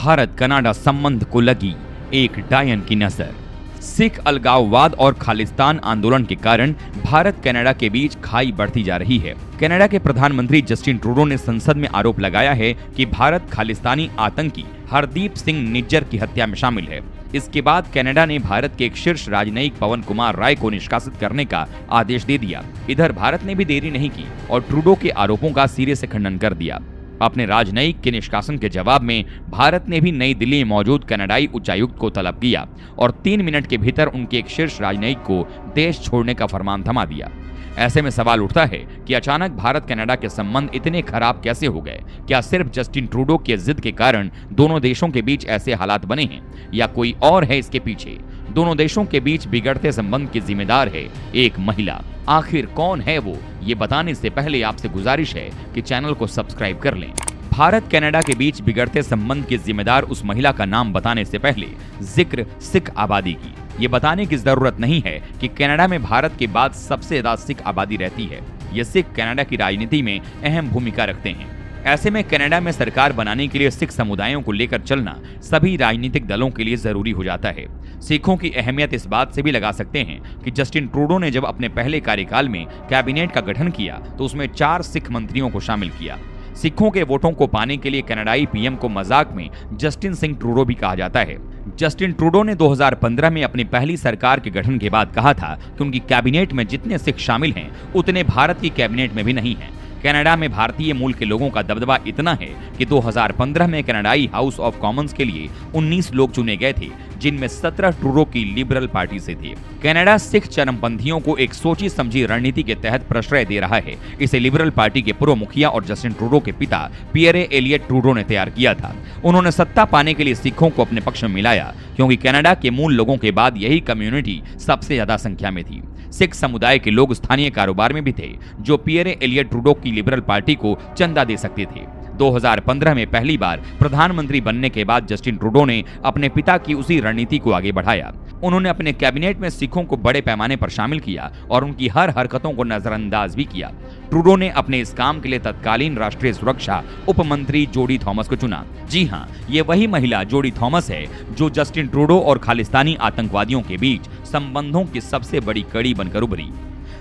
Bharat Canada संबंध को लगी एक डायन की नजर। सिख अलगाववाद और खालिस्तान आंदोलन के कारण भारत कनाडा के बीच खाई बढ़ती जा रही है। कनाडा के प्रधानमंत्री जस्टिन ट्रूडो ने संसद में आरोप लगाया है कि भारत खालिस्तानी आतंकी हरदीप सिंह निज्जर की हत्या में शामिल है। इसके बाद कनाडा ने भारत के एक शीर्ष राजनयिक पवन कुमार राय को निष्कासित करने का आदेश दे दिया। इधर भारत ने भी देरी नहीं की और ट्रूडो के आरोपों का सिरे से खंडन कर दिया। अपने राजनयिक के निष्कासन के जवाब में भारत ने भी नई दिल्ली में मौजूद कनाडाई उच्चायुक्त को तलब किया और 3 मिनट के भीतर उनके एक शीर्ष राजनयिक को देश छोड़ने का फरमान थमा दिया। ऐसे में सवाल उठता है कि अचानक भारत कनाडा के संबंध इतने खराब कैसे हो गए? क्या सिर्फ जस्टिन ट्रूडो की जिद के कारण दोनों देशों के बीच ऐसे हालात बने हैं या कोई और है इसके पीछे? दोनों देशों के बीच बिगड़ते संबंध की जिम्मेदार है एक महिला। आखिर कौन है वो? ये बताने से पहले आपसे गुजारिश है कि चैनल को सब्सक्राइब कर लें। भारत कनाडा के बीच बिगड़ते संबंध की जिम्मेदार उस महिला का नाम बताने से पहले जिक्र सिख आबादी की। ये बताने की जरूरत नहीं है कि कनाडा में भारत के बाद सबसे ज्यादा सिख आबादी रहती है। ये सिख कनाडा की राजनीति में अहम भूमिका रखते हैं। ऐसे में कनाडा में सरकार बनाने के लिए सिख समुदायों को लेकर चलना सभी राजनीतिक दलों के लिए जरूरी हो जाता है। सिखों की अहमियत इस बात से भी लगा सकते हैं कि जस्टिन ट्रूडो ने जब अपने पहले कार्यकाल में कैबिनेट का गठन किया तो उसमें 4 सिख मंत्रियों को शामिल किया। सिखों के वोटों को पाने के लिए कनाडाई पीएम को मजाक में जस्टिन सिंह ट्रूडो भी कहा जाता है। जस्टिन ट्रूडो ने 2015 में अपनी पहली सरकार के गठन के बाद कहा था कि उनकी कैबिनेट में जितने सिख शामिल हैं उतने भारत की कैबिनेट में भी नहीं हैं। कनाडा में भारतीय मूल के लोगों का दबदबा इतना है कि 2015 में कनाडाई हाउस ऑफ कॉमन्स के लिए 19 लोग चुने गए थे, जिनमें 17 ट्रूडो की लिबरल पार्टी से थे। कनाडा सिख चरमपंथियों को एक सोची समझी रणनीति के तहत प्रश्रय दे रहा है। इसे लिबरल पार्टी के पूर्व मुखिया और जस्टिन ट्रूडो के पिता पियरे एलियट ट्रूडो ने तैयार किया था। उन्होंने सत्ता पाने के लिए सिखों को अपने पक्ष में मिलाया, क्योंकि कनाडा के मूल लोगों के बाद यही कम्युनिटी सबसे ज्यादा संख्या में थी। सिख समुदाय के लोग स्थानीय कारोबार में भी थे, जो पियरे एलियट ट्रूडो की लिबरल पार्टी को चंदा दे सकते थे। 2015 में पहली बार प्रधानमंत्री बनने के बाद जस्टिन ट्रूडो ने अपने पिता की उसी रणनीति को आगे बढ़ाया। उन्होंने अपने कैबिनेट में सिखों को बड़े पैमाने पर शामिल किया और उनकी हर हरकतों को नजरअंदाज भी किया। ट्रूडो ने अपने इस काम के लिए तत्कालीन राष्ट्रीय सुरक्षा उप मंत्री जोडी थॉमस को चुना। जी हाँ, ये वही महिला जोडी थॉमस है जो जस्टिन ट्रूडो और खालिस्तानी आतंकवादियों के बीच संबंधों की सबसे बड़ी कड़ी बनकर उभरी।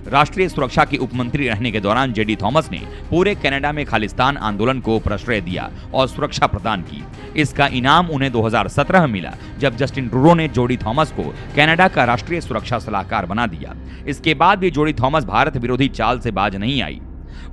राष्ट्रीय सुरक्षा के उपमंत्री रहने के दौरान जेडी थॉमस ने पूरे कनाडा में खालिस्तान आंदोलन को प्रश्रय दिया और सुरक्षा प्रदान की। इसका इनाम उन्हें 2017 में मिला, जब जस्टिन ट्रूडो ने जोडी थॉमस को कनाडा का राष्ट्रीय सुरक्षा सलाहकार बना दिया। इसके बाद भी जोडी थॉमस भारत विरोधी चाल से बाज नहीं आई।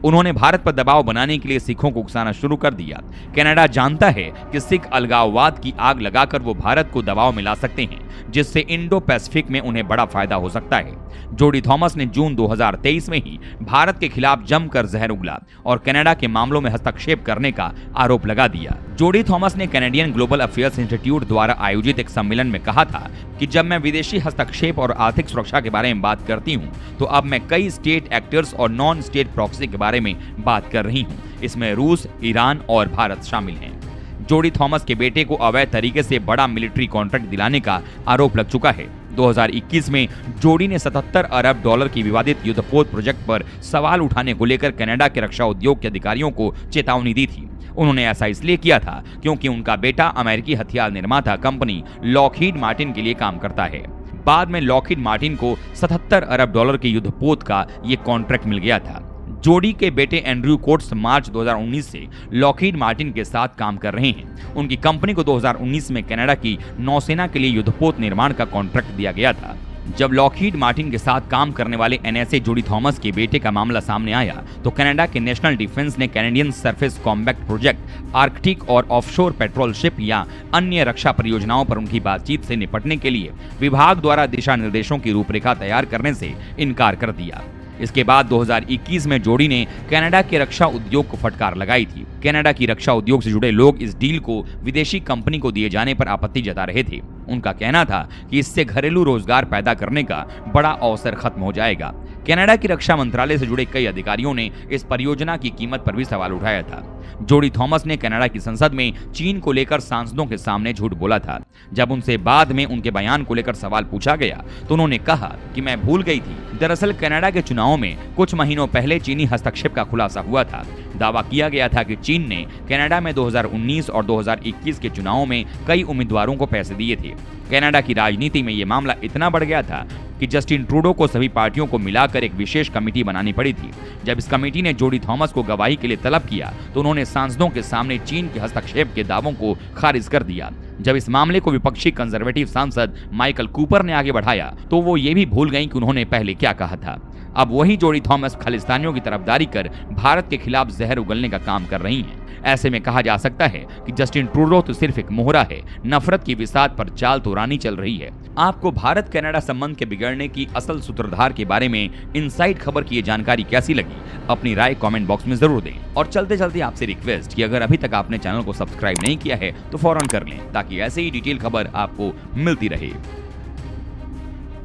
उन्होंने भारत पर दबाव बनाने के लिए सिखों को उकसाना शुरू कर दिया। कनाडा जानता है कि सिख अलगाववाद की आग लगाकर वो भारत को दबाव में ला सकते हैं, जिससे इंडो पैसिफिक में उन्हें बड़ा फायदा हो सकता है। जोडी थॉमस ने जून 2023 में ही भारत के खिलाफ जमकर जहर उगला और कनाडा के मामलों में हस्तक्षेप करने का आरोप लगा दिया। जोडी थॉमस ने कैनेडियन ग्लोबल अफेयर्स इंस्टीट्यूट द्वारा आयोजित एक सम्मेलन में कहा था कि जब मैं विदेशी हस्तक्षेप और आर्थिक सुरक्षा के बारे में बात करती हूँ तो अब मैं कई स्टेट एक्टर्स और नॉन स्टेट प्रॉक्सी के बारे में बात कर रही हूँ। इसमें रूस, ईरान और भारत शामिल हैं। जोडी थॉमस के बेटे को अवैध तरीके से बड़ा मिलिट्री कॉन्ट्रैक्ट दिलाने का आरोप लग चुका है। 2021 में जोडी ने 77 अरब डॉलर की विवादित युद्धपोत प्रोजेक्ट पर सवाल उठाने को लेकर कनाडा के रक्षा उद्योग के अधिकारियों को चेतावनी दी थी। उन्होंने ऐसा इसलिए किया था क्योंकि उनका बेटा अमेरिकी हथियार निर्माता कंपनी लॉकहीड मार्टिन के लिए काम करता है। बाद में लॉकहीड मार्टिन को 77 अरब डॉलर के युद्धपोत का ये कॉन्ट्रैक्ट मिल गया था। जोडी के बेटे एंड्रयू कोट्स मार्च 2019 से लॉकहीड मार्टिन के साथ काम कर रहे हैं। उनकी कंपनी को 2019 में कनाडा की नौसेना के लिए युद्धपोत निर्माण का कॉन्ट्रैक्ट दिया गया था। जब लॉकहीड मार्टिन के साथ काम करने वाले एनएसए जोडी थॉमस के बेटे का मामला सामने आया तो कनाडा के नेशनल डिफेंस ने Canadian surface combat project, Arctic और ऑफशोर पेट्रोल शिप या अन्य रक्षा परियोजनाओं पर उनकी बातचीत से निपटने के लिए विभाग द्वारा दिशा निर्देशों की रूपरेखा तैयार करने से इनकार कर दिया। इसके बाद 2021 में जोडी ने कनाडा के रक्षा उद्योग को फटकार लगाई थी। कनाडा की रक्षा उद्योग से जुड़े लोग इस डील को विदेशी कंपनी को दिए जाने पर आपत्ति जता रहे थे। उनका कहना था कि इससे घरेलू रोजगार पैदा करने का बड़ा अवसर खत्म हो जाएगा। कनाडा की रक्षा मंत्रालय से जुड़े कई अधिकारियों ने इस परियोजना की कीमत पर भी सवाल उठाया था। जोडी थॉमस ने कनाडा की संसद में चीन को लेकर सांसदों के सामने झूठ बोला था। जब उनसे बाद में उनके बयान को लेकर सवाल पूछा गया तो उन्होंने कहा कि मैं भूल गई थी। दरअसल कनाडा के चुनावों में कुछ महीनों पहले चीनी हस्तक्षेप का खुलासा हुआ था। दावा किया गया था कि चीन ने कनाडा में 2019 और 2021 के चुनावों में कई उम्मीदवारों को पैसे दिए थे। कनाडा की राजनीति में ये मामला इतना बढ़ गया था कि जस्टिन ट्रूडो को सभी पार्टियों को मिलाकर एक विशेष कमेटी बनानी पड़ी थी। जब इस कमेटी ने जोडी थॉमस को गवाही के लिए तलब किया तो उन्होंने सांसदों के सामने चीन के हस्तक्षेप के दावों को खारिज कर दिया। जब इस मामले को विपक्षी कंजर्वेटिव सांसद माइकल कूपर ने आगे बढ़ाया तो वो ये भी भूल गईं कि उन्होंने पहले क्या कहा था। अब वही जोडी थॉमस खालिस्तानियों की तरफदारी कर भारत के खिलाफ जहर उगलने का काम कर रही हैं। ऐसे में कहा जा सकता है कि जस्टिन ट्रूडो तो सिर्फ एक मोहरा है, नफरत की विसात पर चाल तो रानी चल रही है। आपको भारत कनाडा संबंध के बिगड़ने की असल सूत्रधार के बारे में इनसाइड खबर की ये जानकारी कैसी लगी, अपनी राय कमेंट बॉक्स में जरूर दें। और चलते चलते आपसे रिक्वेस्ट कि अगर अभी तक आपने चैनल को सब्सक्राइब नहीं किया है तो फौरन कर लें ताकि ऐसे ही डिटेल खबर आपको मिलती रहे।